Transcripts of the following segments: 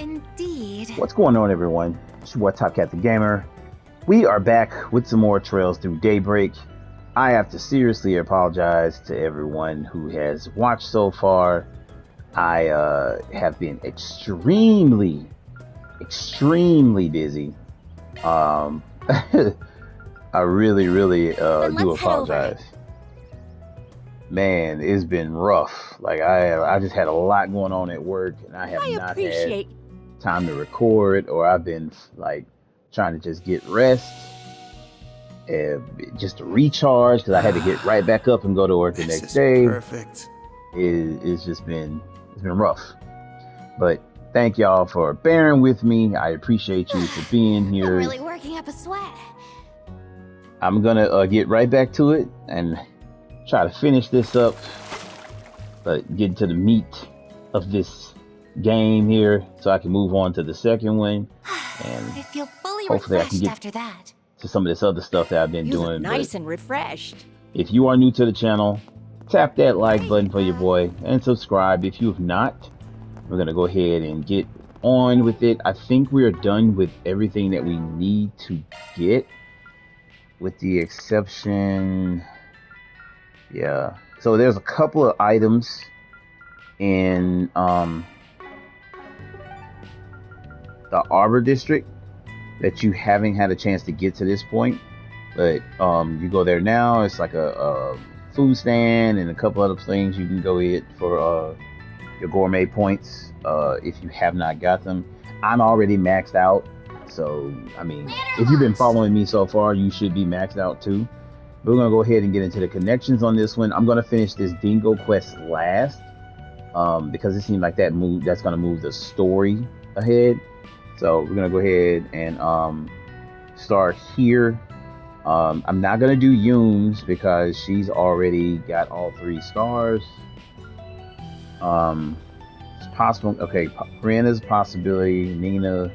Indeed. What's going on, everyone? It's your boy Top Cat the Gamer. We are back with some more Trails Through Daybreak. I have to seriously apologize to everyone who has watched so far. I have been extremely busy. I really do apologize. Man, it's been rough. Like I just had a lot going on at work, and I have not had time to record, or I've been like trying to just get rest, just to recharge, because I had to get right back up and go to work the next day. Perfect. It's been rough, but thank y'all for bearing with me. I appreciate you for being here. I'm really working up a sweat. I'm gonna get right back to it and try to finish this up, but get to the meat of this game here so I can move on to the second one, and I feel fully hopefully I can refreshed get after that. to some of this other stuff that I've been You doing. look nice and refreshed. If you are new to the channel, tap that like button for your boy and subscribe if you have not. We're gonna go ahead and get on with it. I think we are done with everything that we need to get, with the exception, yeah. So there's a couple of items in the Arbor District that you haven't had a chance to get to this point, but you go there now. It's like a food stand and a couple other things you can go get for your gourmet points if you have not got them. I'm already maxed out, so I mean, if you've been following me so far, you should be maxed out too. But we're gonna go ahead and get into the connections on this one. I'm gonna finish this Dingo quest last, because it seems like that's gonna move the story ahead. So we're gonna go ahead and start here. I'm not gonna do Yoon's because she's already got all 3 stars. It's possible. Okay, Brianna's possibility, Nina,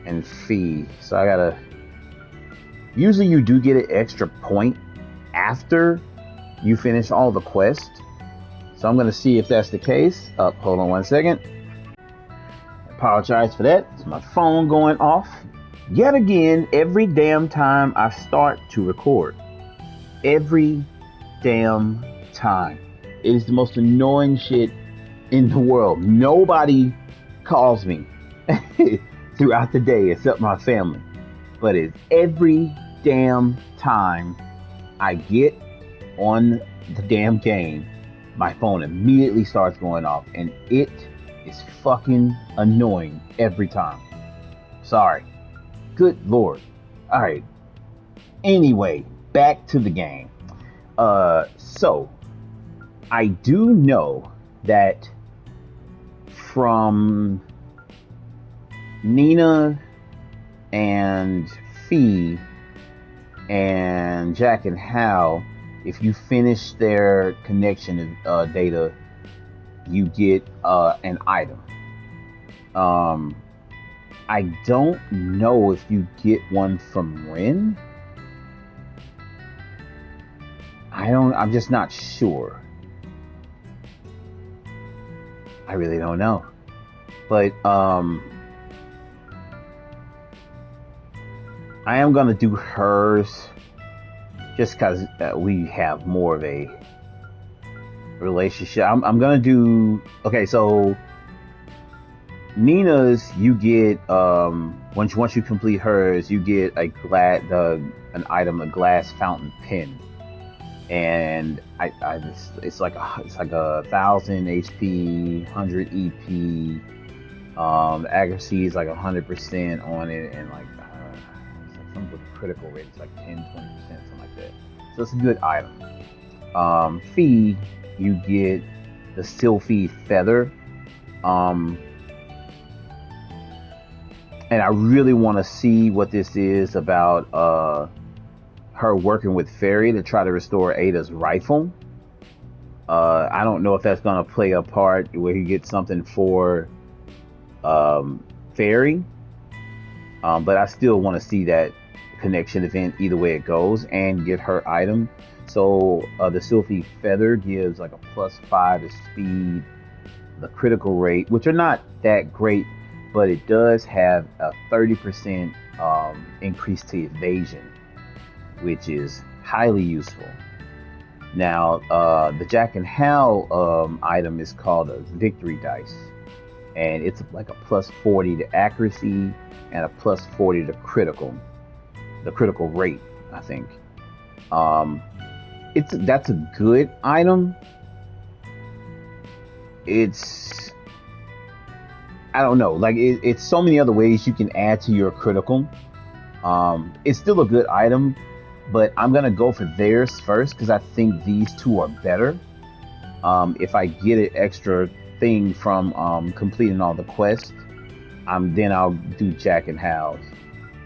and Fee. So I gotta. Usually you do get an extra point after you finish all the quests. So I'm gonna see if that's the case. Hold on one second. Apologize for that. It's my phone going off yet again every damn time I start to record. Every damn time. It is the most annoying shit in the world. Nobody calls me throughout the day except my family. But it's every damn time I get on the damn game, my phone immediately starts going off, and it is fucking annoying every time. Sorry. Good lord. Alright. Anyway, back to the game. So I do know that from Nina and Fee and Jack and Hal, if you finish their connection data, you get an item. I don't know if you get one from Ren. I'm just not sure. I really don't know. But I am gonna do hers just because we have more of a relationship. I'm gonna do, okay, so Nina's, you get once you complete hers, you get an item, a glass fountain pen, and it's like a 1,000 HP, 100 EP. Accuracy is like 100% on it, and like something with a critical rate, it's like 10-20%, something like that. So it's a good item. Fee, you get the Sylphie feather, and I really want to see what this is about her working with Fairy to try to restore Ada's rifle. I don't know if that's going to play a part where he gets something for Fairy, but I still want to see that connection event either way it goes and get her item. So the Sylphie feather gives like a +5 to speed, the critical rate, which are not that great, but it does have a 30% increase to evasion, which is highly useful. Now, the Jack and Hal item is called a victory dice, and it's like a plus 40 to accuracy and a plus 40 to the critical rate, I think. That's a good item. I don't know, like it's so many other ways you can add to your critical. It's still a good item, but I'm gonna go for theirs first because I think these two are better. If I get an extra thing from completing all the quests, then I'll do Jack and Hal's.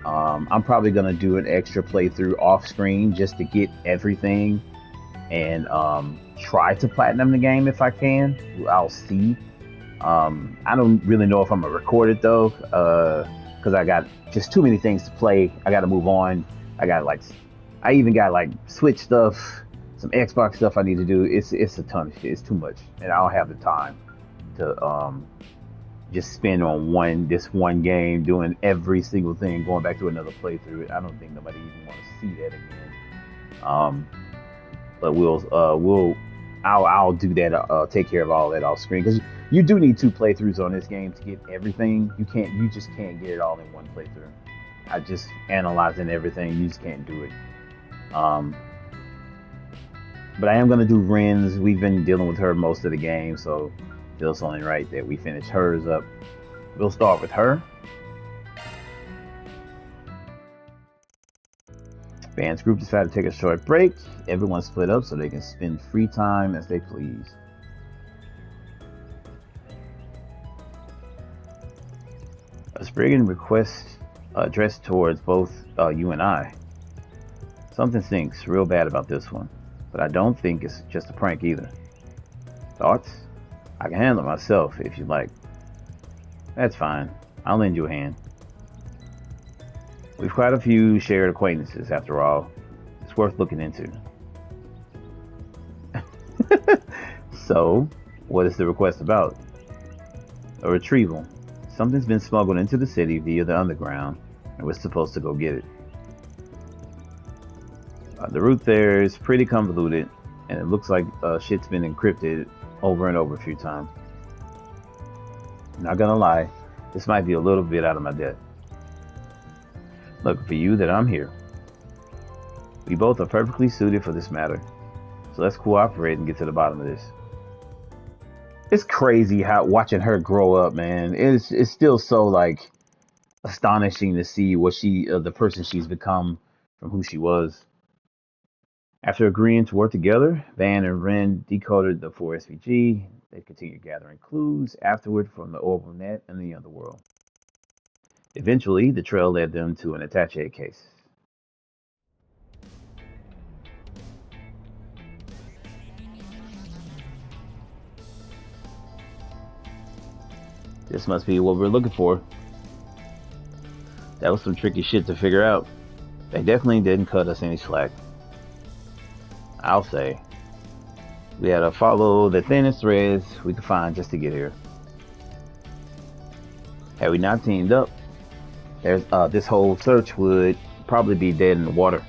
I'm probably gonna do an extra playthrough off screen just to get everything and try to platinum the game if I can. I'll see. I don't really know if I'm gonna record it though, because I got just too many things to play. I got to move on. I even got like Switch stuff, some Xbox stuff I need to do. It's a ton of shit. It's too much, and I don't have the time to just spend on this one game doing every single thing, going back to another playthrough. I don't think nobody even want to see that again. But I'll do that. Take care of all that off screen because you do need 2 playthroughs on this game to get everything. You just can't get it all in one playthrough. I just analyzing everything. You just can't do it. But I am gonna do Ren's. We've been dealing with her most of the game, so it feels only right that we finish hers up. We'll start with her. Fans group decided to take a short break. Everyone split up so they can spend free time as they please. A Spriggan request addressed towards both you and I. Something stinks real bad about this one, but I don't think it's just a prank either. Thoughts? I can handle it myself if you like. That's fine. I'll lend you a hand. We've quite a few shared acquaintances, after all. It's worth looking into. So, what is the request about? A retrieval. Something's been smuggled into the city via the underground, and we're supposed to go get it. The route there is pretty convoluted, and it looks like shit's been encrypted over and over a few times. Not gonna lie, this might be a little bit out of my depth. Lucky for you that I'm here. We both are perfectly suited for this matter, so let's cooperate and get to the bottom of this. It's crazy how watching her grow up, man. It's still so like astonishing to see what the person she's become from who she was. After agreeing to work together, Van and Ren decoded the 4 SVG. They continued gathering clues afterward from the orbital net and the underworld. Eventually, the trail led them to an attaché case. This must be what we're looking for. That was some tricky shit to figure out. They definitely didn't cut us any slack. I'll say. We had to follow the thinnest threads we could find just to get here. Had we not teamed up, this whole search would probably be dead in the water.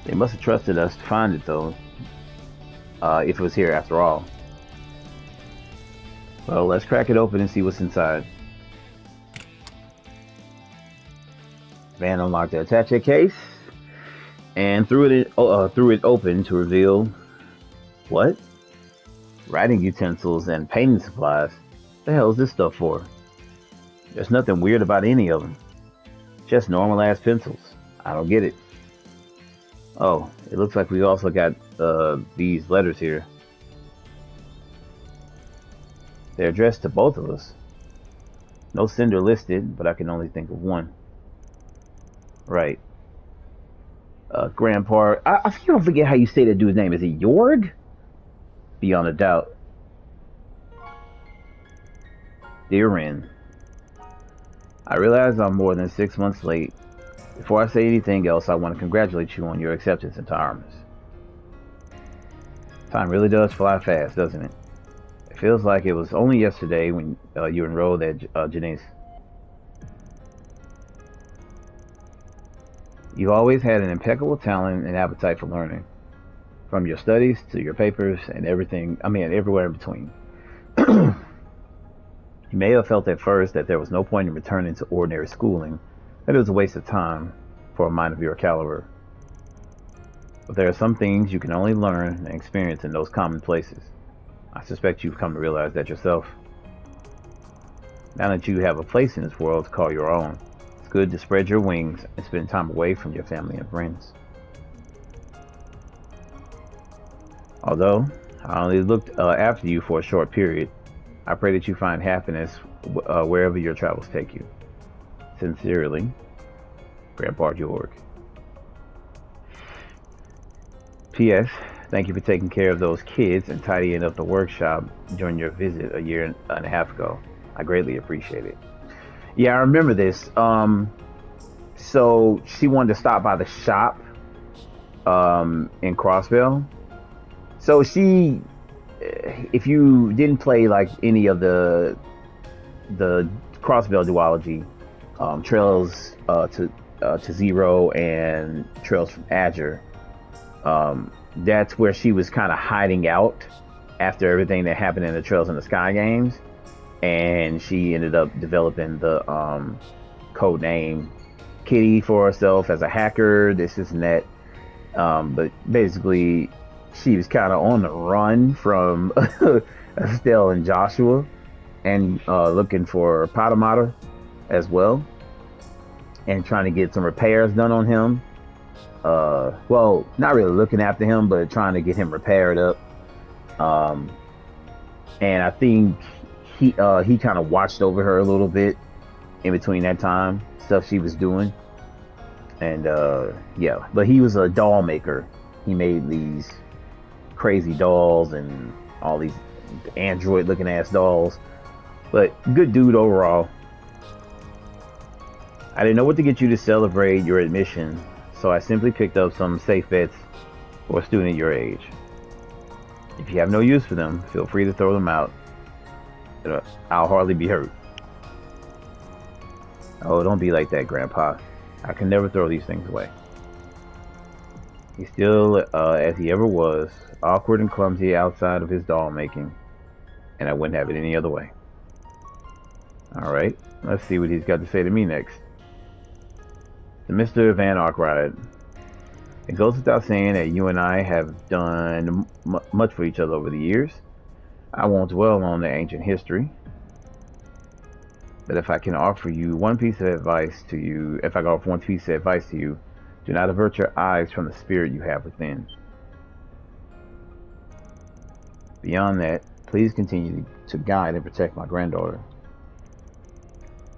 They must have trusted us to find it though, if it was here after all. Well, let's crack it open and see what's inside. Van unlocked the attaché case and threw it open to reveal what? Writing utensils and painting supplies. The hell is this stuff for? There's nothing weird about any of them. Just normal ass pencils. I don't get it. Oh, it looks like we also got these letters here. They're addressed to both of us. No sender listed, but I can only think of one. Right. Grandpa, I don't forget how you say that dude's name. Is it Jorg? Beyond a doubt. Dear Ren, I realize I'm more than 6 months late. Before I say anything else, I want to congratulate you on your acceptance into Armas. Time really does fly fast, doesn't it? Feels like it was only yesterday when you enrolled at Janice. You've always had an impeccable talent and appetite for learning, from your studies to your papers and everything. I mean, everywhere in between. You may have felt at first that there was no point in returning to ordinary schooling, that it was a waste of time for a mind of your caliber. But there are some things you can only learn and experience in those common places. I suspect you've come to realize that yourself. Now that you have a place in this world to call your own, it's good to spread your wings and spend time away from your family and friends. Although I only looked after you for a short period, I pray that you find happiness wherever your travels take you. Sincerely, Grandpa George. P.S. Thank you for taking care of those kids and tidying up the workshop during your visit a year and a half ago. I greatly appreciate it. Yeah, I remember this. So she wanted to stop by the shop in Crossville. So she, if you didn't play like any of the Crossville duology, Trails to Zero and Trails from Azure, that's where she was kind of hiding out after everything that happened in the Trails in the Sky games, and she ended up developing the code name Kitty for herself as a hacker, this and that. But basically, she was kind of on the run from Estelle and Joshua, and looking for Potomatter as well, and trying to get some repairs done on him. Well, not really looking after him, but trying to get him repaired up. And I think he kind of watched over her a little bit in between that time, stuff she was doing. And yeah, but he was a doll maker. He made these crazy dolls and all these android looking ass dolls. But good dude overall. I didn't know what to get you to celebrate your admission, so I simply picked up some safe bets for a student your age. If you have no use for them, feel free to throw them out. I'll hardly be hurt. Oh, don't be like that, Grandpa. I can never throw these things away. He's still, as he ever was, awkward and clumsy outside of his doll making, and I wouldn't have it any other way. Alright, let's see what he's got to say to me next. To Mr. Van Arkwright, it goes without saying that you and I have done much for each other over the years. I won't dwell on the ancient history, but if I can offer one piece of advice to you, do not avert your eyes from the spirit you have within. Beyond that, please continue to guide and protect my granddaughter.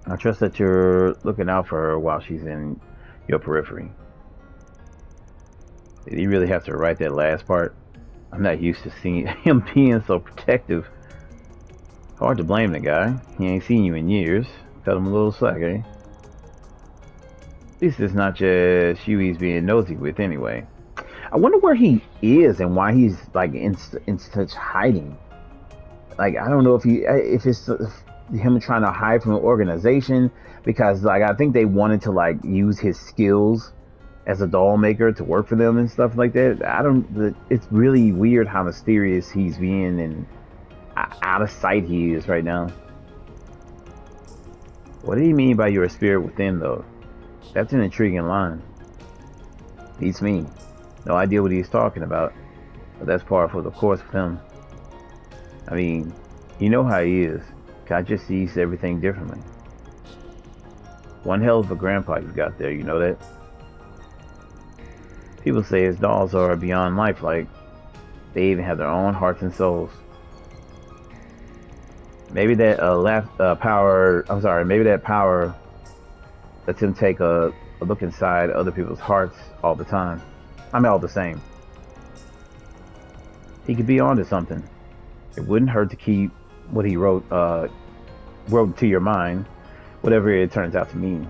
I trust that you're looking out for her while she's in your periphery. Did he really have to write that last part? I'm not used to seeing him being so protective. Hard to blame the guy. He ain't seen you in years. Cut him a little slack, eh? At least it's not just you he's being nosy with anyway. I wonder where he is and why he's like in such hiding. Like, I don't know if it's him trying to hide from an organization, because like I think they wanted to like use his skills as a doll maker to work for them and stuff like that. It's really weird how mysterious he's being and out of sight he is right now. What did he mean by your spirit within, though? That's an intriguing line. Beats me. No idea what he's talking about, but that's par for the course with him. I mean, you know how he is. God just sees everything differently. One hell of a grandpa you've got there, you know that? People say his dolls are beyond lifelike. They even have their own hearts and souls. Maybe that maybe that power lets him take a look inside other people's hearts all the time. I mean, all the same. He could be onto something. It wouldn't hurt to keep what he wrote to your mind, whatever it turns out to mean.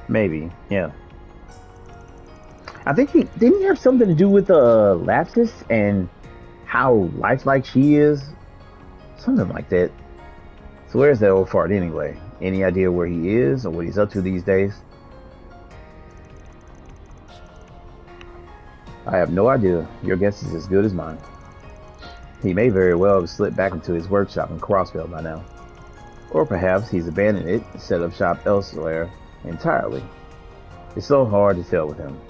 Maybe, yeah. I think didn't he have something to do with lapsus and how lifelike she is? Something like that. So where's that old fart anyway? Any idea where he is or what he's up to these days? I have no idea. Your guess is as good as mine. He may very well have slipped back into his workshop in Crossville by now. Or perhaps he's abandoned it and set up shop elsewhere entirely. It's so hard to tell with him.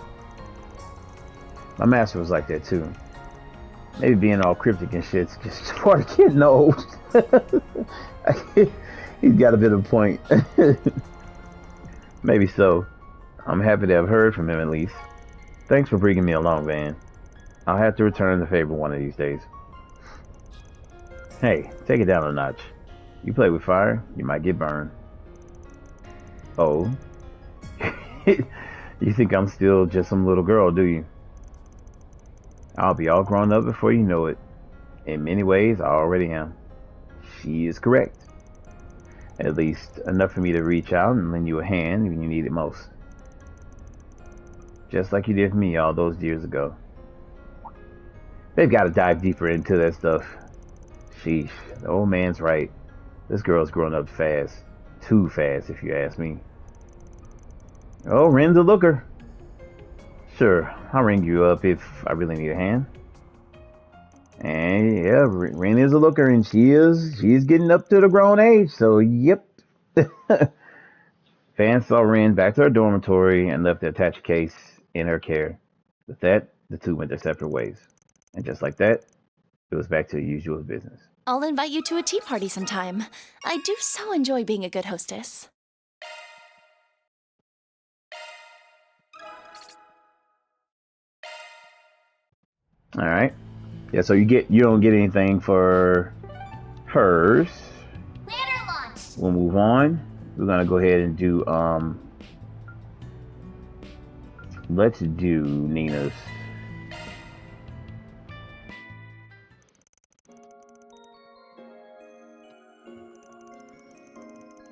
My master was like that too. Maybe being all cryptic and shit's just part of getting old. He's got a bit of a point. Maybe so. I'm happy to have heard from him at least. Thanks for bringing me along, Van. I'll have to return the favor one of these days. Hey, take it down a notch. You play with fire, you might get burned. Oh? You think I'm still just some little girl, do you? I'll be all grown up before you know it. In many ways, I already am. She is correct. At least enough for me to reach out and lend you a hand when you need it most. Just like you did for me all those years ago. They've got to dive deeper into that stuff. Sheesh, the old man's right. This girl's grown up fast. Too fast, if you ask me. Oh, Ren's a looker. Sure, I'll ring you up if I really need a hand. And yeah, Ren is a looker, and she's getting up to the grown age, so yep. Van saw Ren back to her dormitory and left the attached case in her care. With that, the two went their separate ways. And just like that, it was back to the usual business. I'll invite you to a tea party sometime. I do so enjoy being a good hostess. All right. Yeah, so you don't get anything for hers. Ladder launch. We'll move on. We're gonna go ahead and do let's do Nina's.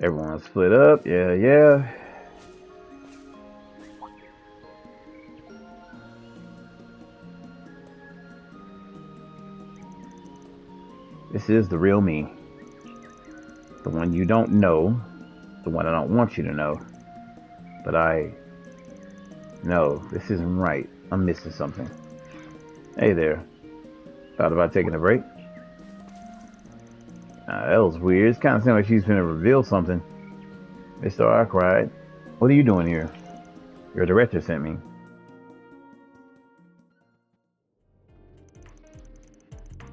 Everyone split up. Yeah. This is the real me. The one you don't know. The one I don't want you to know. But no, this isn't right. I'm missing something. Hey there. Thought about taking a break? That was weird. It's kind of seemed like she's gonna reveal something. Mr. Arkwright, what are you doing here? Your director sent me.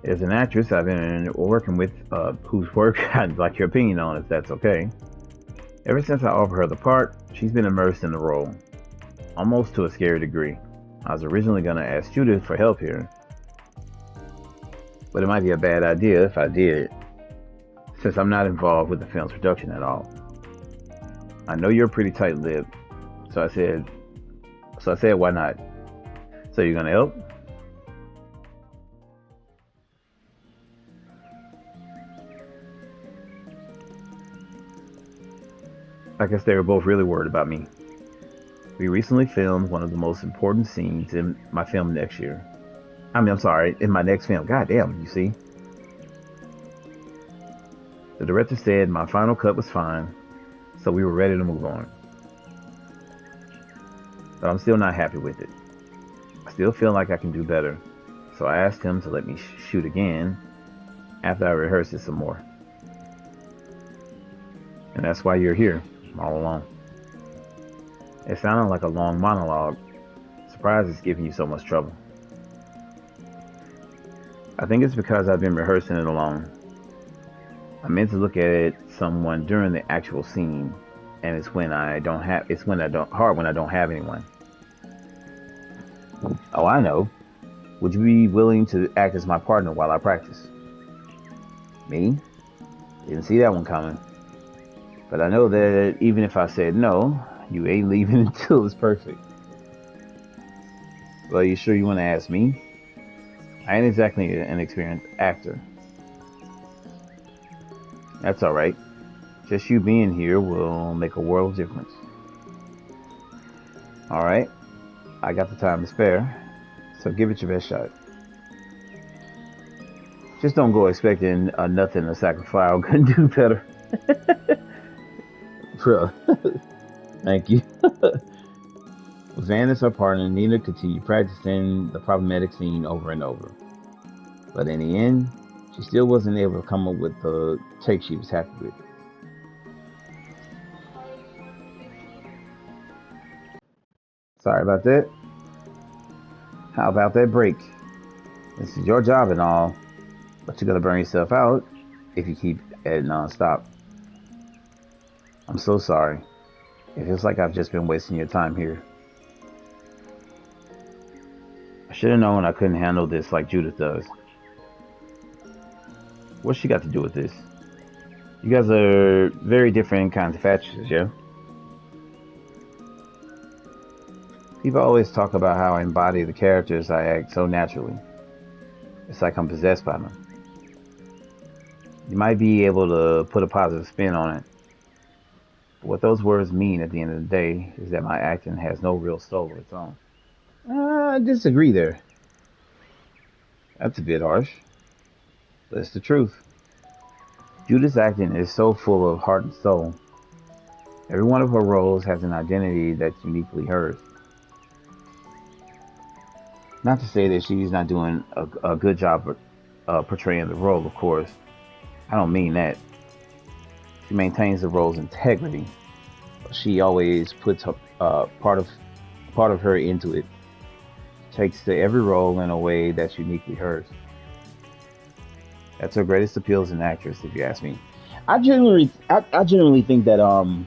There's an actress I've been working with whose work I'd like your opinion on, if that's okay. Ever since I offered her the part, she's been immersed in the role, almost to a scary degree. I was originally going to ask Judith for help here, but it might be a bad idea if I did, since I'm not involved with the film's production at all. I know you're pretty tight-lipped, so I said, why not? So you're going to help? I guess they were both really worried about me. We recently filmed one of the most important scenes in my film next year. I'm sorry, in my next film. God damn, you see? The director said my final cut was fine, so we were ready to move on. But I'm still not happy with it. I still feel like I can do better, so I asked him to let me shoot again after I rehearsed it some more. And that's why you're here. All along. It sounded like a long monologue. Surprised it's giving you so much trouble. I think it's because I've been rehearsing it alone. I meant to look at it someone during the actual scene, and it's when I don't have anyone. Oh, I know. Would you be willing to act as my partner while I practice? Me? Didn't see that one coming. But I know that even if I said no, you ain't leaving until it's perfect. Well, you sure you want to ask me? I ain't exactly an experienced actor. That's alright. Just you being here will make a world of difference. Alright, I got the time to spare, so give it your best shot. Just don't go expecting nothing a sacrifice can do better. Bruh, thank you. With Vanis, her partner, Nina continued practicing the problematic scene over and over. But in the end, she still wasn't able to come up with the take she was happy with. Sorry about that. How about that break? This is your job and all, but you're gonna burn yourself out if you keep at it non-stop. I'm so sorry. It feels like I've just been wasting your time here. I should have known I couldn't handle this like Judith does. What's she got to do with this? You guys are very different kinds of actresses, yeah? People always talk about how I embody the characters I act so naturally. It's like I'm possessed by them. You might be able to put a positive spin on it. But what those words mean at the end of the day is that my acting has no real soul of its own. I disagree there. That's a bit harsh, but it's the truth. Judith's acting is so full of heart and soul. Every one of her roles has an identity that's uniquely hers. Not to say that she's not doing a good job portraying the role, of course. I don't mean that. She maintains the role's integrity. She always puts part of her into it. Takes to every role in a way that's uniquely hers. That's her greatest appeal as an actress, if you ask me. I genuinely think that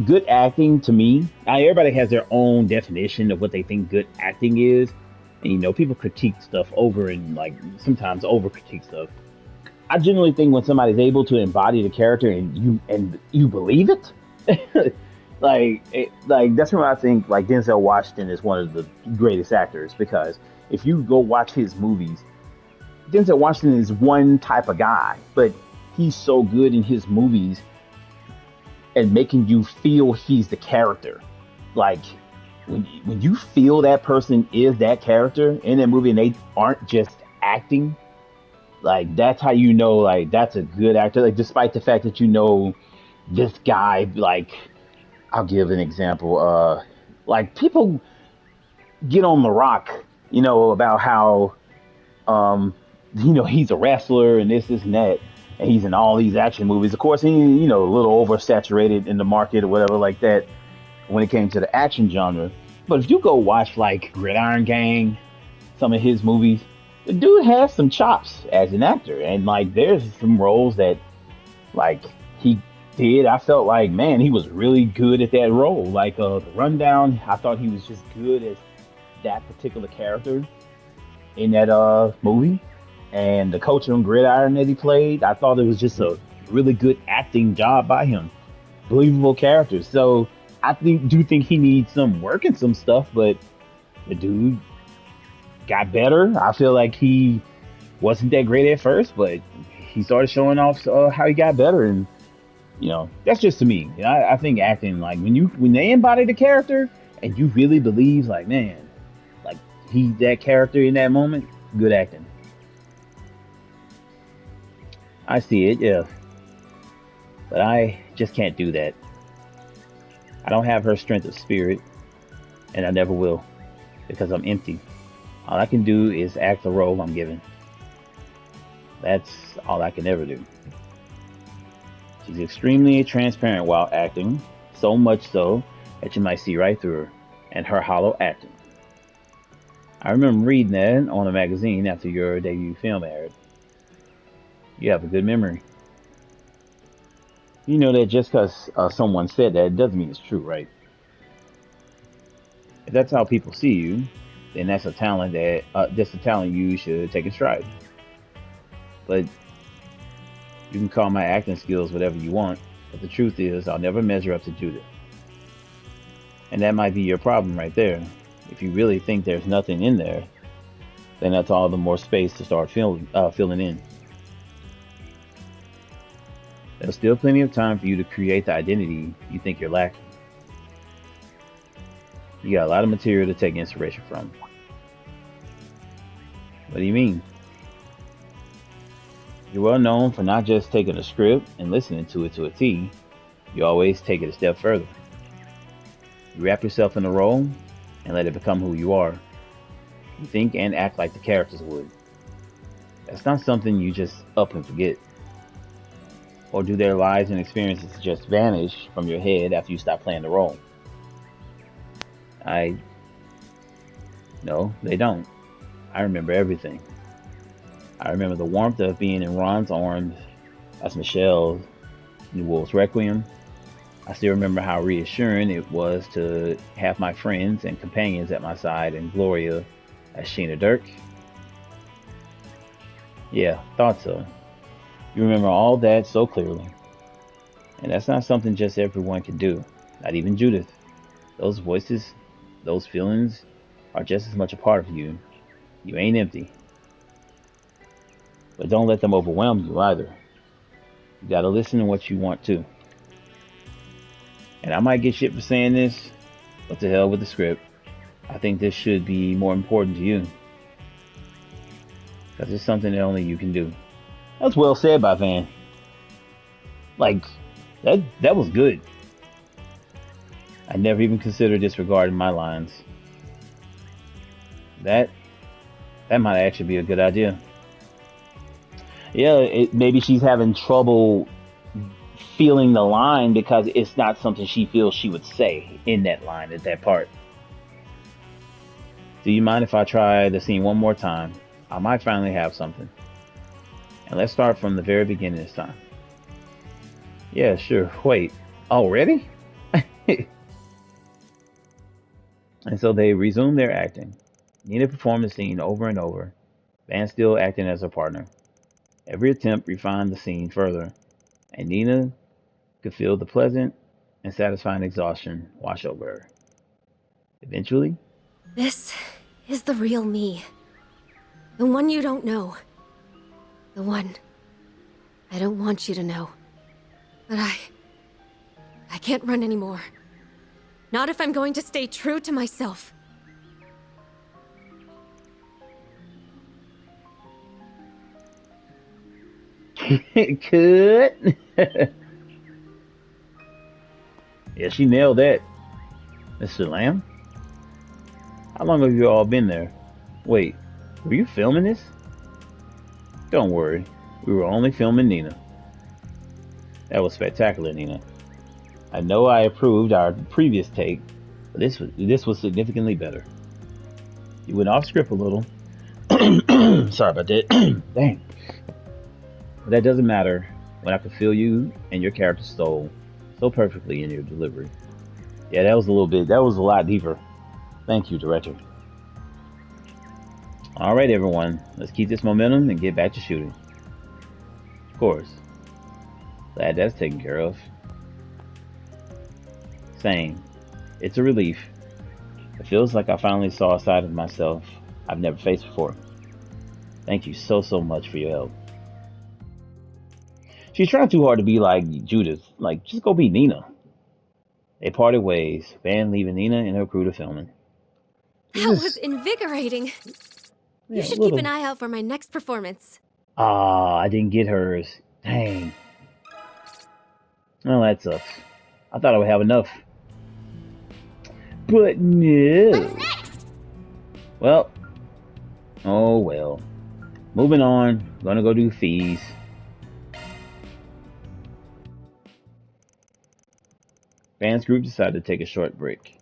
good acting to me, everybody has their own definition of what they think good acting is, and people critique stuff over and like sometimes over critique stuff. I genuinely think when somebody's able to embody the character and you believe it, like that's when I think like Denzel Washington is one of the greatest actors, because if you go watch his movies, Denzel Washington is one type of guy, but he's so good in his movies and making you feel he's the character. Like when you feel that person is that character in that movie and they aren't just acting, like that's how you know like that's a good actor. Like despite the fact that this guy, like I'll give an example. Like people get on The Rock, about how he's a wrestler and this and that, and he's in all these action movies. Of course, he, a little oversaturated in the market or whatever like that when it came to the action genre. But if you go watch like Gridiron Gang, some of his movies, the dude has some chops as an actor, and like there's some roles that like he did. I felt like, man, he was really good at that role. Like the Rundown, I thought he was just good as that particular character in that movie. And the coach on Gridiron that he played, I thought it was just a really good acting job by him. Believable character. So I do think he needs some work and some stuff, but the dude got better. I feel like he wasn't that great at first, but he started showing off how he got better, and that's just to me. I think acting, like when they embody the character and you really believe, like, man, like he's that character in that moment, good acting. I see it, yeah, but I just can't do that. I don't have her strength of spirit, and I never will, because I'm empty. All I can do is act the role I'm given. That's all I can ever do. She's extremely transparent while acting, so much so that you might see right through her and her hollow acting. I remember reading that on a magazine after your debut film aired. You have a good memory. You know that just because someone said that, it doesn't mean it's true, right? If that's how people see you, then that's a talent you should take in stride. But you can call my acting skills whatever you want, but the truth is I'll never measure up to Judith. And that might be your problem right there. If you really think there's nothing in there, then that's all the more space to start filling in. There's still plenty of time for you to create the identity you think you're lacking. You got a lot of material to take inspiration from. What do you mean? You're well known for not just taking a script and listening to it to a T, you always take it a step further. You wrap yourself in a role and let it become who you are. You think and act like the characters would. That's not something you just up and forget. Or do their lives and experiences just vanish from your head after you stop playing the role? I. No, they don't. I remember everything. I remember the warmth of being in Ron's arms as Michelle in Wolf's Requiem. I still remember how reassuring it was to have my friends and companions at my side and Gloria as Sheena Dirk. Yeah, thought so. You remember all that so clearly. And that's not something just everyone can do, not even Judith. Those voices, those feelings are just as much a part of you. You ain't empty. But don't let them overwhelm you either. You gotta listen to what you want to. And I might get shit for saying this, but to hell with the script. I think this should be more important to you. Because it's something that only you can do. That's well said by Van. Like, that was good. I never even considered disregarding my lines. That might actually be a good idea. Yeah, maybe she's having trouble feeling the line because it's not something she feels she would say in that line at that part. Do you mind if I try the scene one more time? I might finally have something. And let's start from the very beginning this time. Yeah, sure. Wait, already? And so they resumed their acting. Nina performed the scene over and over, Van still acting as her partner. Every attempt refined the scene further, and Nina could feel the pleasant and satisfying exhaustion wash over her. Eventually, This is the real me. The one you don't know. The one I don't want you to know. But I can't run anymore. Not if I'm going to stay true to myself. cut. Yeah, she nailed that. Mr. Lamb? How long have you all been there? Wait, were you filming this? Don't worry, we were only filming Nina. That was spectacular, Nina. I know I approved our previous take, but this was significantly better. You went off script a little. Sorry about that. Dang. But that doesn't matter when I could feel you and your character soul so perfectly in your delivery. Yeah, that was a lot deeper. Thank you, director. Alright, everyone, let's keep this momentum and get back to shooting. Of course. Glad that's taken care of. Same. It's a relief. It feels like I finally saw a side of myself I've never faced before. Thank you so much for your help. She's trying too hard to be like Judith. Like, just go be Nina. They parted ways, Van leaving Nina and her crew to filming. That was invigorating. You should keep an eye out for my next performance. I didn't get hers. Dang. Well, that sucks. I thought I would have enough. But no. What's next? Well. Oh well. Moving on. Gonna go do fees. Fans group decided to take a short break.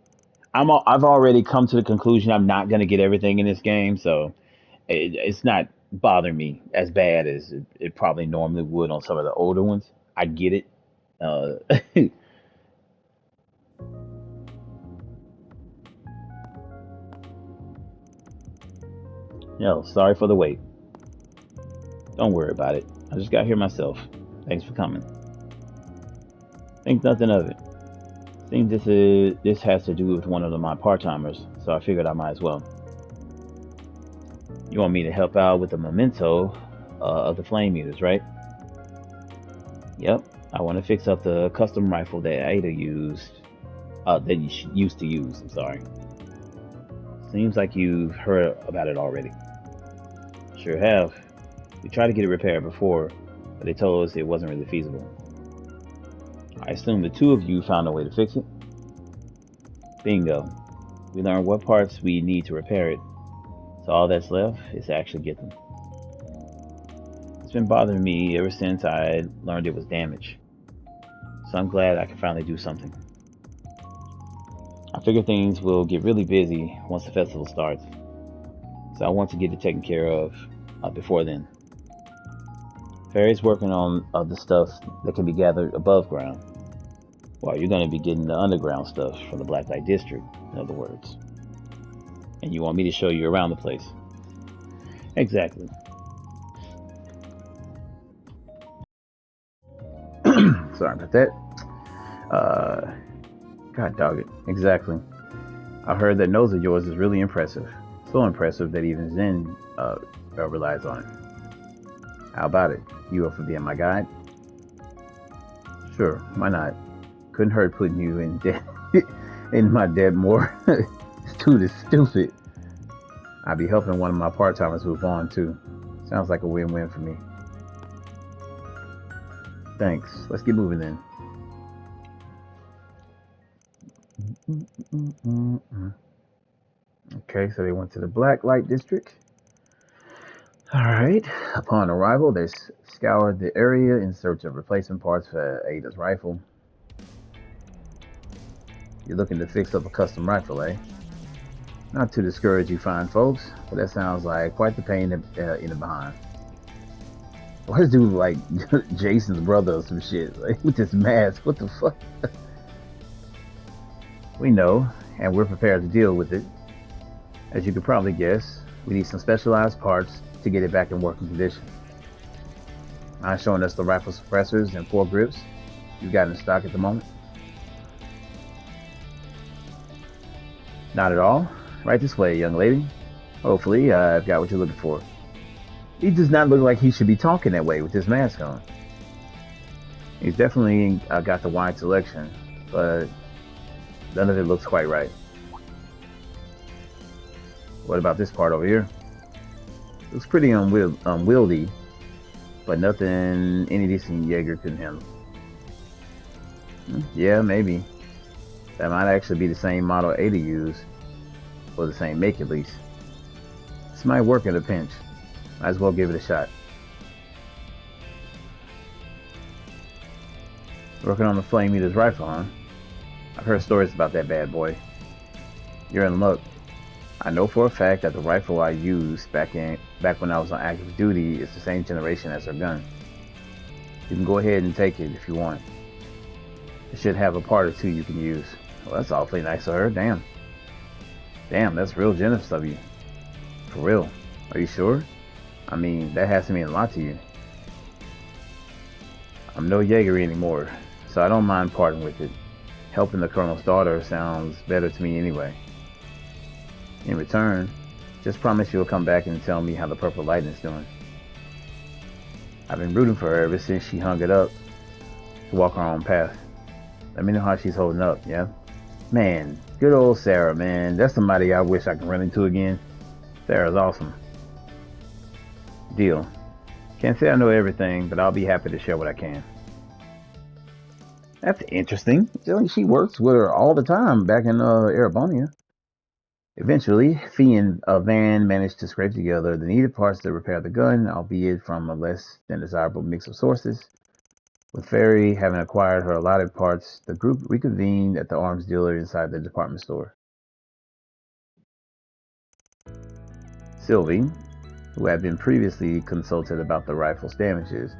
I've already come to the conclusion I'm not gonna get everything in this game, so it's not bothering me as bad as it probably normally would on some of the older ones. I get it. No, sorry for the wait. Don't worry about it. I just got here myself. Thanks for coming. Think nothing of it. Seems this has to do with one of my part-timers, so I figured I might as well. You want me to help out with the memento of the flame meters, right? Yep. I want to fix up the custom rifle that Ada used. That you used to use. I'm sorry. Seems like you've heard about it already. Sure have. We tried to get it repaired before, but they told us it wasn't really feasible. I assume the two of you found a way to fix it. Bingo. We learned what parts we need to repair it, so all that's left is to actually get them. It's been bothering me ever since I learned it was damaged, so I'm glad I can finally do something. I figure things will get really busy once the festival starts, so I want to get it taken care of before then. Fairy's working on the stuff that can be gathered above ground, while you're going to be getting the underground stuff from the Blacklight District, in other words. And you want me to show you around the place. Exactly. Sorry about that. God dog it. Exactly. I heard that nose of yours is really impressive. So impressive that even Zen relies on it. How about it? You up for being my guide? Sure, why not? Couldn't hurt putting you in debt in my debt more. It's too stupid. I'll be helping one of my part-timers move on too. Sounds like a win-win for me. Thanks. Let's get moving then. Okay, so they went to the Blacklight District. Alright. Upon arrival, they scoured the area in search of replacement parts for Ada's rifle. You're looking to fix up a custom rifle, eh? Not to discourage you fine folks, but that sounds like quite the pain in the behind. Why does dude like Jason's brother or some shit? Like, with this mask, what the fuck? We know, and we're prepared to deal with it. As you could probably guess, we need some specialized parts to get it back in working condition. I'm showing us the rifle suppressors and foregrips you've got in stock at the moment. Not at all. Right this way, young lady. Hopefully, I've got what you're looking for. He does not look like he should be talking that way with this mask on. He's definitely got the wide selection, but none of it looks quite right. What about this part over here? Looks pretty unwieldy, but nothing any decent Jaeger couldn't handle. Yeah, maybe. That might actually be the same model Ada used, or the same make at least. This might work in a pinch. Might as well give it a shot. Working on the Flame Eater's rifle, huh? I've heard stories about that bad boy. You're in luck. I know for a fact that the rifle I used back when I was on active duty is the same generation as her gun. You can go ahead and take it if you want. It should have a part or two you can use. Well, that's awfully nice of her. Damn, that's real generous of you. For real. Are you sure? I mean, that has to mean a lot to you. I'm no Jaeger anymore, so I don't mind parting with it. Helping the Colonel's daughter sounds better to me anyway. In return, just promise you'll come back and tell me how the Purple Lightning's doing. I've been rooting for her ever since she hung it up to walk her own path. Let me know how she's holding up, yeah? Man, good old Sarah, man. That's somebody I wish I could run into again. Sarah's awesome. Deal. Can't say I know everything, but I'll be happy to share what I can. That's interesting. She works with her all the time back in Erebonia. Eventually, Fee and Van managed to scrape together the needed parts to repair the gun, albeit from a less than desirable mix of sources. With Fairy having acquired her allotted parts, the group reconvened at the arms dealer inside the department store. Sylvie, who had been previously consulted about the rifle's damages,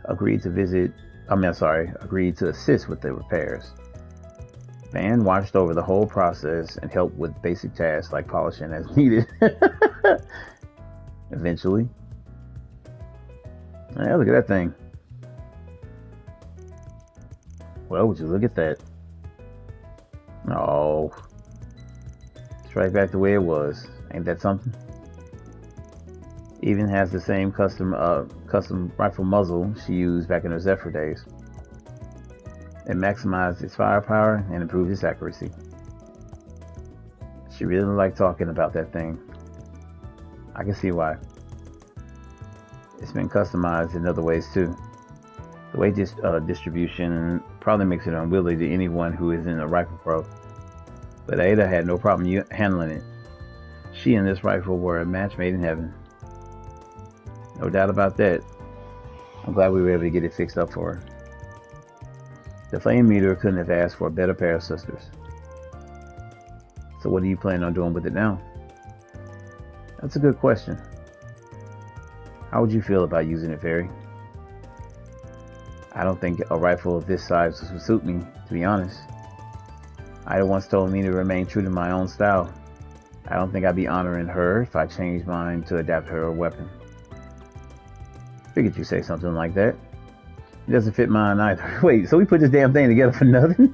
agreed to assist with the repairs. Van watched over the whole process and helped with basic tasks like polishing as needed. Eventually. Yeah, look at that thing. Well, would you look at that? Oh. It's right back the way it was. Ain't that something? Even has the same custom rifle muzzle she used back in her Zephyr days. It maximized its firepower and improved its accuracy. She really liked talking about that thing. I can see why. It's been customized in other ways too. The weight distribution probably makes it unwieldy to anyone who isn't a rifle pro. But Ada had no problem handling it. She and this rifle were a match made in heaven. No doubt about that. I'm glad we were able to get it fixed up for her. The flame meter couldn't have asked for a better pair of sisters. So what are you planning on doing with it now? That's a good question. How would you feel about using it, Fairy? I don't think a rifle of this size would suit me, to be honest. Ida once told me to remain true to my own style. I don't think I'd be honoring her if I changed mine to adapt her weapon. Figured you'd say something like that. It doesn't fit mine either. Wait, so we put this damn thing together for nothing?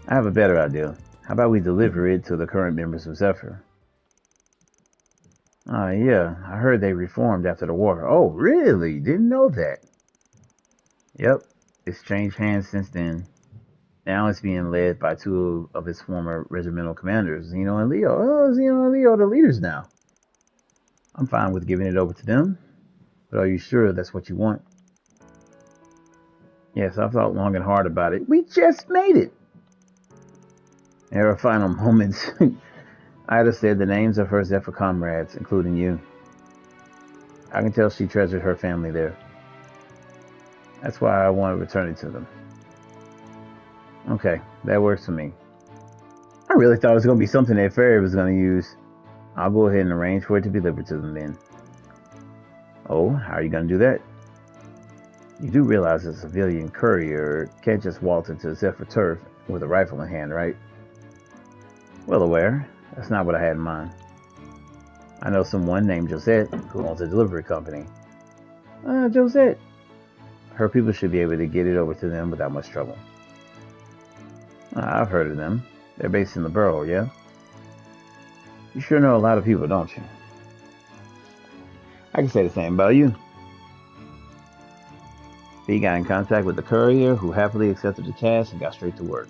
I have a better idea. How about we deliver it to the current members of Zephyr? Yeah, I heard they reformed after the war. Oh, really? Didn't know that. Yep, it's changed hands since then. Now it's being led by two of its former regimental commanders, Zeno and Leo. Oh, Zeno and Leo are the leaders now. I'm fine with giving it over to them, but are you sure that's what you want? Yes, I've thought long and hard about it. We just made it! In her final moments, Ida said the names of her Zephyr comrades, including you. I can tell she treasured her family there. That's why I want to return it to them. Okay, that works for me. I really thought it was going to be something that Fairy was going to use. I'll go ahead and arrange for it to be delivered to them then. Oh, how are you going to do that? You do realize a civilian courier can't just waltz into Zephyr turf with a rifle in hand, right? Well aware. That's not what I had in mind. I know someone named Josette who owns a delivery company. Josette. Her people should be able to get it over to them without much trouble. I've heard of them. They're based in the borough, yeah? You sure know a lot of people, don't you? I can say the same about you. He got in contact with the courier, who happily accepted the task and got straight to work.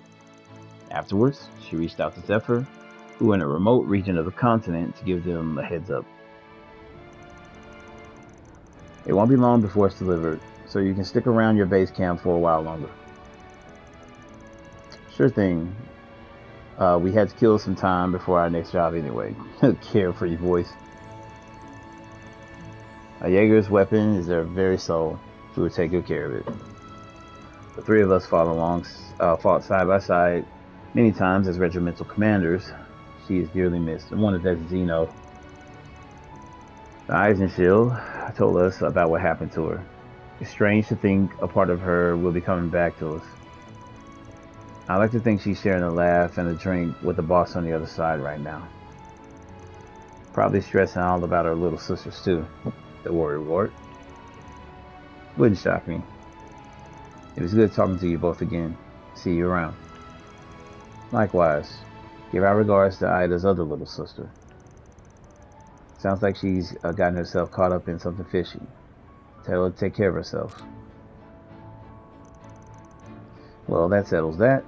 Afterwards, she reached out to Zephyr, who were in a remote region of the continent, to give them a heads up. It won't be long before it's delivered, so you can stick around your base camp for a while longer. Sure thing. We had to kill some time before our next job anyway. Carefree voice. A Jaeger's weapon is their very soul. She would take good care of it. The three of us fought side by side many times as regimental commanders. She is dearly missed. And one of that's Zeno. The Eisenshield told us about what happened to her. It's strange to think a part of her will be coming back to us. I like to think she's sharing a laugh and a drink with the boss on the other side right now. Probably stressing all about her little sisters too. The warrior ward. Wouldn't shock me. It was good talking to you both again. See you around. Likewise. Give our regards to Ida's other little sister. Sounds like she's gotten herself caught up in something fishy. Tell her to take care of herself. Well, that settles that.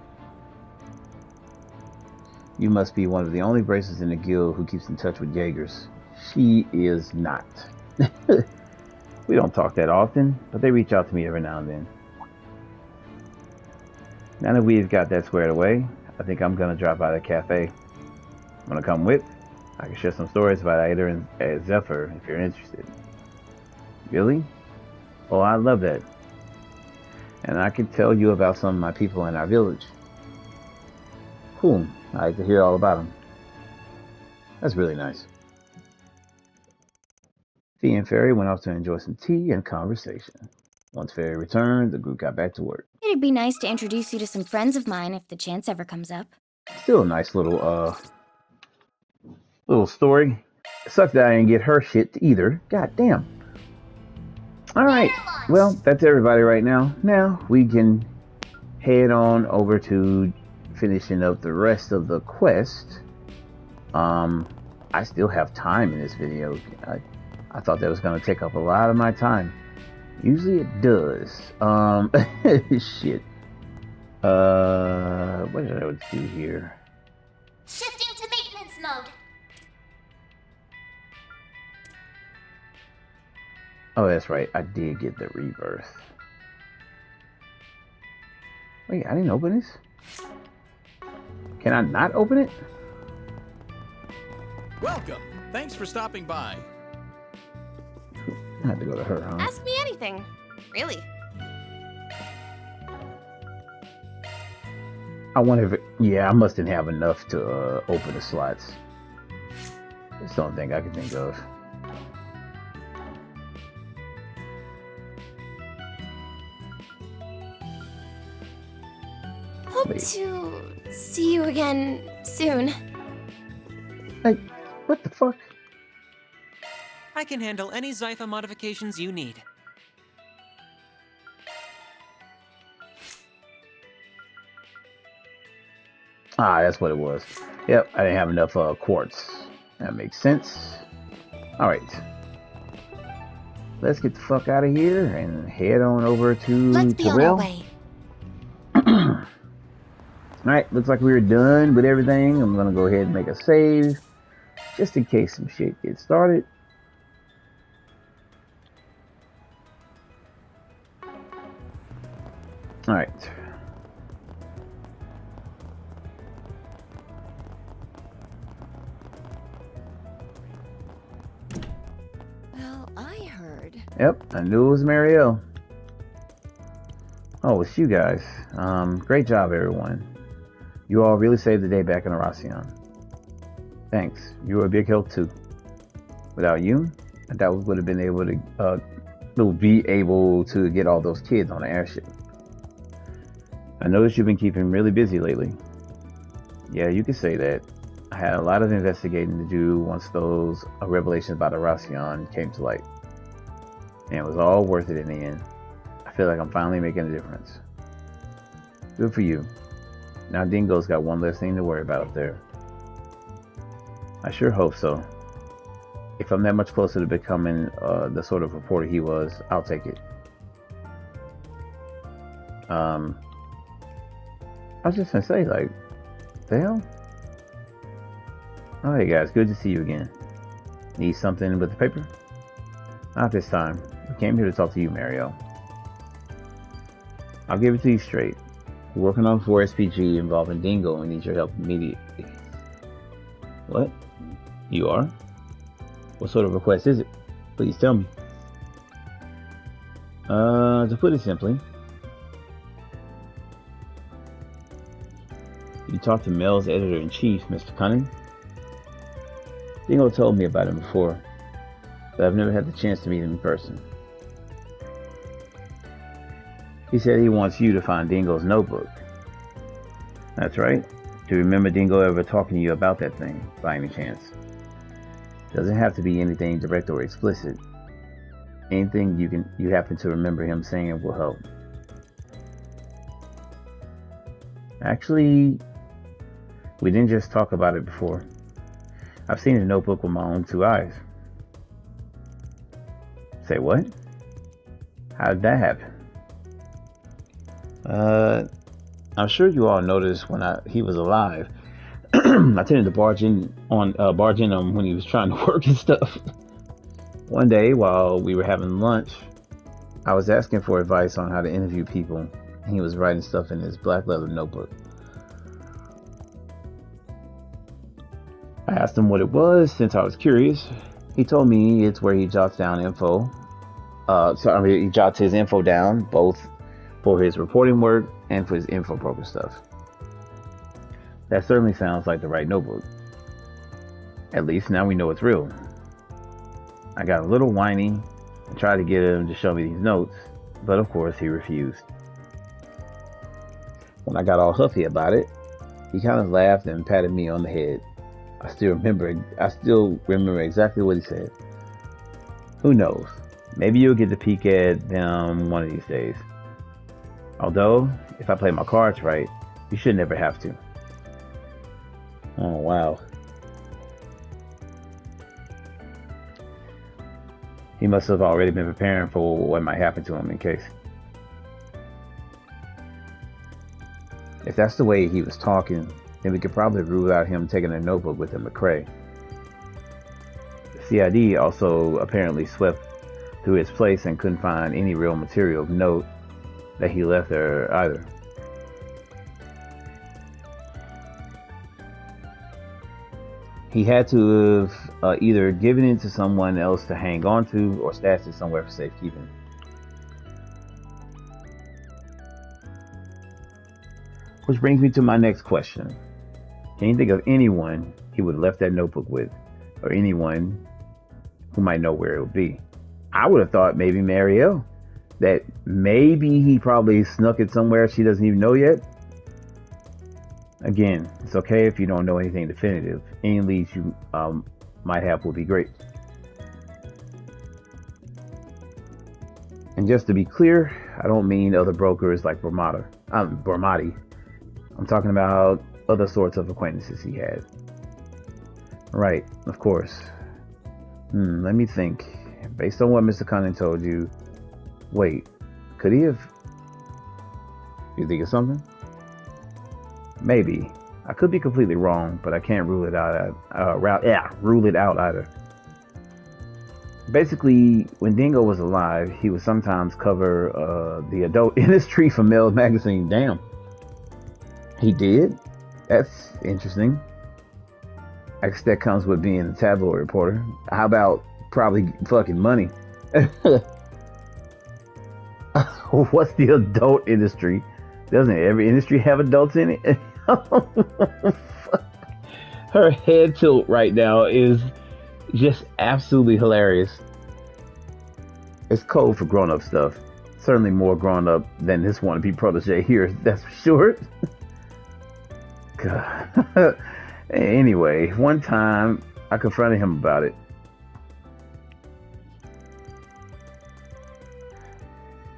You must be one of the only bracers in the guild who keeps in touch with Jaegers. She is not. We don't talk that often, but they reach out to me every now and then. Now that we've got that squared away, I think I'm gonna drop by the cafe. Wanna come with? I can share some stories about Ida and Zephyr if you're interested. Really? Oh, I love that. And I can tell you about some of my people in our village. Cool. I like to hear all about them. That's really nice. Fee and Fairy went off to enjoy some tea and conversation. Once Fairy returned, the group got back to work. It'd be nice to introduce you to some friends of mine if the chance ever comes up. Still a nice little story. It sucks that I didn't get her shit either. God damn. Alright. Well, that's everybody right now. Now we can head on over to finishing up the rest of the quest. I still have time in this video. I thought that was going to take up a lot of my time. Usually it does. Shit. What did I do here? Shifting to maintenance mode. Oh, that's right. I did get the rebirth. Wait, I didn't open this? Can I not open it? Welcome. Thanks for stopping by. I had to go to her, huh? Ask me anything. Really. I wonder if it... Yeah, I mustn't have enough to open the slots. That's the only thing I can think of. Hope Wait. to see you again soon. Like, what the fuck? I can handle any Zypha modifications you need. Ah, that's what it was. Yep, I didn't have enough quartz. That makes sense. Alright. Let's get the fuck out of here and head on over to Let's be on our Terrell. way. Alright, looks like we were done with everything. I'm gonna go ahead and make a save. Just in case some shit gets started. Alright. Well, I heard. Yep, I knew it was Marielle. Oh, it's you guys. Great job, everyone. You all really saved the day back in Arasion. Thanks. You were a big help too. Without you, I doubt we would have been able to get all those kids on the airship. I noticed you've been keeping really busy lately. Yeah, you could say that. I had a lot of investigating to do once those revelations about Arasion came to light. And it was all worth it in the end. I feel like I'm finally making a difference. Good for you. Now Dingo's got one less thing to worry about up there. I sure hope so. If I'm that much closer to becoming the sort of reporter he was, I'll take it. I was just gonna say, like, the hell? Oh, hey guys, good to see you again. Need something with the paper? Not this time. We came here to talk to you, Mario. I'll give it to you straight. We're working on 4 SPG involving Dingo and need your help immediately. What? You are? What sort of request is it? Please tell me. To put it simply, you talked to Mel's editor-in-chief, Mr. Cunning? Dingo told me about him before, but I've never had the chance to meet him in person. He said he wants you to find Dingo's notebook. That's right. Do you remember Dingo ever talking to you about that thing, by any chance? Doesn't have to be anything direct or explicit. Anything you happen to remember him saying will help. Actually, we didn't just talk about it before. I've seen the notebook with my own 2 eyes. Say what? How did that happen? I'm sure you all noticed when he was alive. I tended to barge in on him when he was trying to work and stuff. One day, while we were having lunch, I was asking for advice on how to interview people, and he was writing stuff in his black leather notebook. I asked him what it was since I was curious. He told me it's where he jots down info. He jots his info down, both for his reporting work and for his info broker stuff. That certainly sounds like the right notebook. At least now we know it's real. I got a little whiny and tried to get him to show me these notes, but of course he refused. When I got all huffy about it, he kind of laughed and patted me on the head. I still remember exactly what he said. Who knows? Maybe you'll get to peek at them one of these days. Although, if I play my cards right, you should never have to. Oh, wow. He must have already been preparing for what might happen to him in case. If that's the way he was talking, then we could probably rule out him taking a notebook with him to Cray. The CID also apparently swept to his place and couldn't find any real material of note that he left there either. He had to have either given it to someone else to hang on to or stashed it somewhere for safekeeping. Which brings me to my next question. Can you think of anyone he would have left that notebook with? Or anyone who might know where it would be? I would have thought maybe Marielle. That maybe he probably snuck it somewhere she doesn't even know yet. Again, it's okay if you don't know anything definitive. Any leads you might have will be great. And just to be clear, I don't mean other brokers like Bormati. I'm talking about other sorts of acquaintances he had. Right, of course. Let me think. Based on what Mr. Cunning told you, wait, could he have? You think of something? Maybe. I could be completely wrong, but I can't rule it out. Rule it out either. Basically, when Dingo was alive, he would sometimes cover the adult industry for Male magazine. Damn. He did? That's interesting. I guess that comes with being a tabloid reporter. How about probably fucking money? What's the adult industry? Doesn't every industry have adults in it? Her head tilt right now is just absolutely hilarious. It's code for grown-up stuff. Certainly more grown-up than this wannabe protege here, that's for sure. God. Anyway, one time I confronted him about it.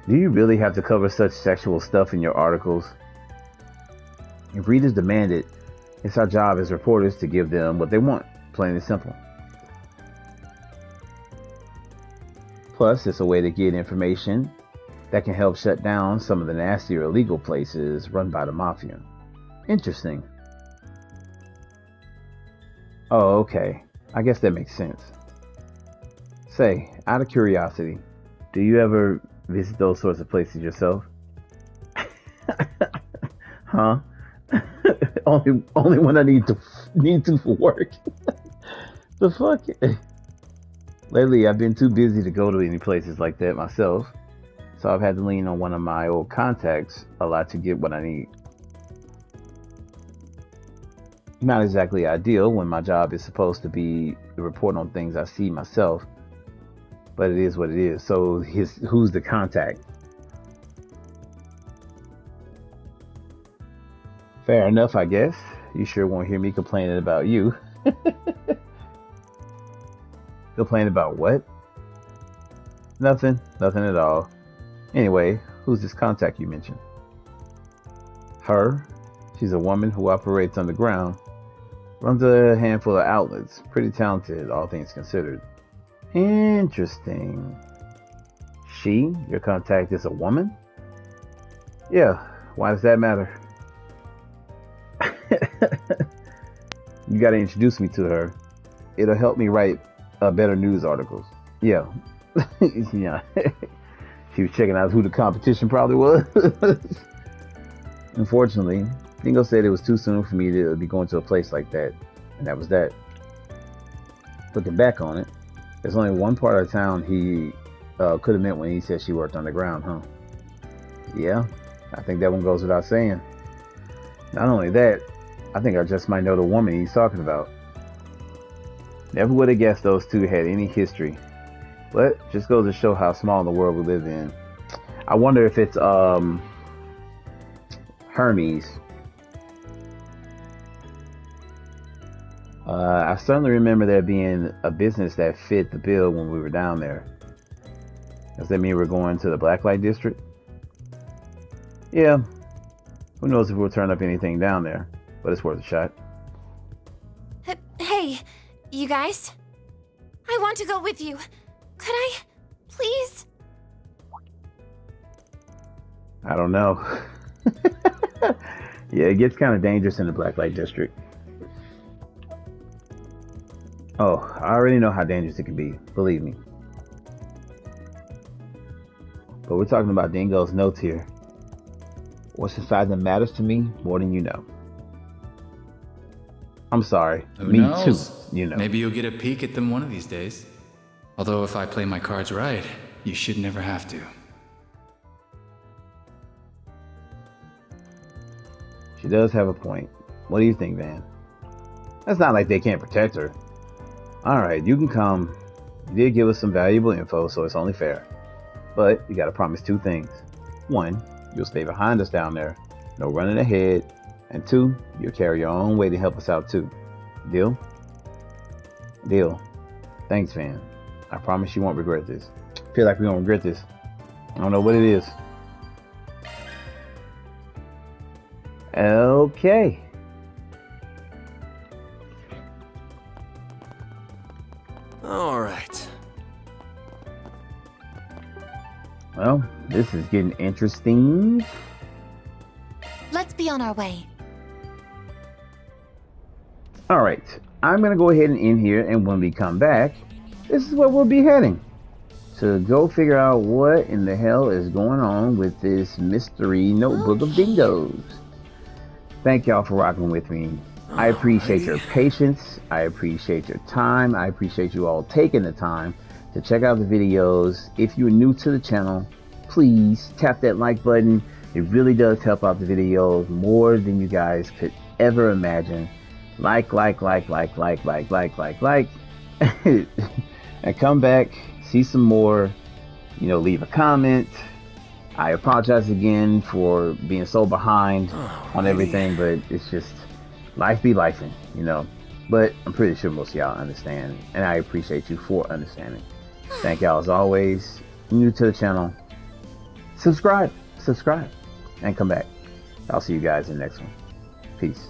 Do you really have to cover such sexual stuff in your articles? If readers demand it, it's our job as reporters to give them what they want, plain and simple. Plus, it's a way to get information that can help shut down some of the nastier illegal places run by the mafia. Interesting. Oh, okay. I guess that makes sense. Say, out of curiosity, do you ever visit those sorts of places yourself? Huh? only when I need to for work. The fuck? Lately, I've been too busy to go to any places like that myself, so I've had to lean on one of my old contacts a lot to get what I need. Not exactly ideal when my job is supposed to be to report on things I see myself, but it is what it is. So who's the contact? Fair enough, I guess. You sure won't hear me complaining about you. Complaining about what? Nothing at all. Anyway, who's this contact you mentioned? Her? She's a woman who operates underground. Runs a handful of outlets. Pretty talented, all things considered. Interesting. She, your contact, is a woman? Yeah, why does that matter? You gotta introduce me to her. It'll help me write better news articles. Yeah. Yeah. She was checking out who the competition probably was. Unfortunately, Dingo said it was too soon for me to be going to a place like that, and that was that. Looking back on it, there's only one part of town he could have meant when he said she worked underground, huh? Yeah, I think that one goes without saying. Not only that, I think I just might know the woman he's talking about. Never would have guessed those two had any history, but just goes to show how small the world we live in. I wonder if it's Hermes. I certainly remember there being a business that fit the bill when we were down there. Does that mean we're going to the Blacklight District? Yeah. Who knows if we'll turn up anything down there, but it's worth a shot. Hey, you guys? I want to go with you. Could I, please? I don't know. Yeah, it gets kind of dangerous in the Blacklight District. Oh, I already know how dangerous it can be, believe me. But we're talking about Dingo's notes here. What's inside them matters to me more than you know. I'm sorry. Who Me knows? too, you know. Maybe you'll get a peek at them one of these days. Although if I play my cards right, you should never have to. She does have a point. What do you think, Van? It's not like they can't protect her. Alright, you can come. You did give us some valuable info, so it's only fair. But you gotta promise two things. One, you'll stay behind us down there. No running ahead. And two, you'll carry your own way to help us out too. Deal? Deal. Thanks, Van. I promise you won't regret this. I feel like we won't regret this. I don't know what it is. Okay. All right. Well, this is getting interesting. Let's be on our way. Alright, I'm going to go ahead and end here, and when we come back, this is where we'll be heading. To go figure out what in the hell is going on with this mystery notebook of dingoes. Thank y'all for rocking with me. I appreciate your patience. I appreciate your time. I appreciate you all taking the time to check out the videos. If you're new to the channel, please tap that like button. It really does help out the videos more than you guys could ever imagine. Like. And come back, see some more, leave a comment. I apologize again for being so behind on everything, but it's just life be lifing, But I'm pretty sure most of y'all understand, and I appreciate you for understanding. Thank y'all as always. New to the channel, subscribe, and come back. I'll see you guys in the next one. Peace.